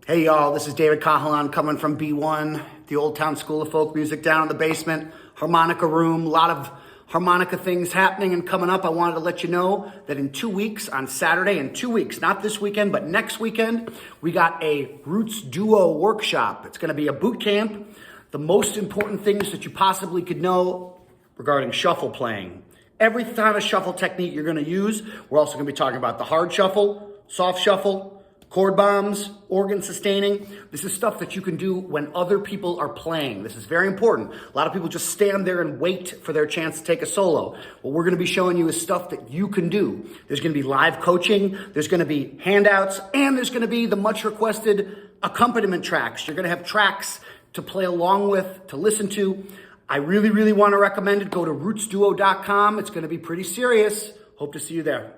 Hey y'all, this is David Cahalan coming from B1, the Old Town School of Folk Music down in the basement, harmonica room, a lot of harmonica things happening and coming up. I wanted to let you know that in 2 weeks, on Saturday, in 2 weeks, not this weekend, but next weekend, we got a Roots Duo workshop. It's gonna be a boot camp, the most important things that you possibly could know regarding shuffle playing. Every kind of shuffle technique you're gonna use. We're also gonna be talking about the hard shuffle, soft shuffle, chord bombs, organ sustaining. This is stuff that you can do when other people are playing. This is very important. A lot of people just stand there and wait for their chance to take a solo. What we're gonna be showing you is stuff that you can do. There's gonna be live coaching, there's gonna be handouts, and there's gonna be the much requested accompaniment tracks. You're gonna have tracks to play along with, to listen to. I really, really wanna recommend it. Go to rootsduo.com. It's gonna be pretty serious. Hope to see you there.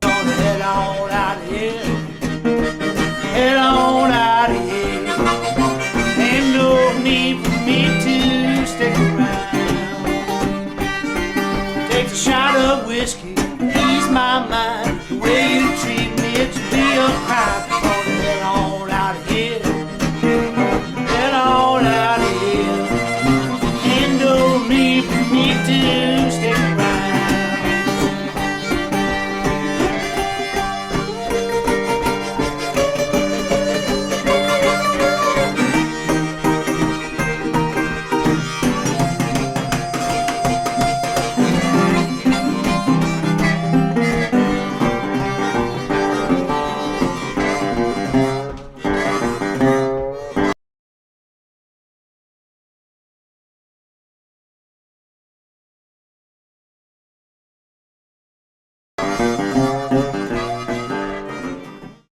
Head on out of here.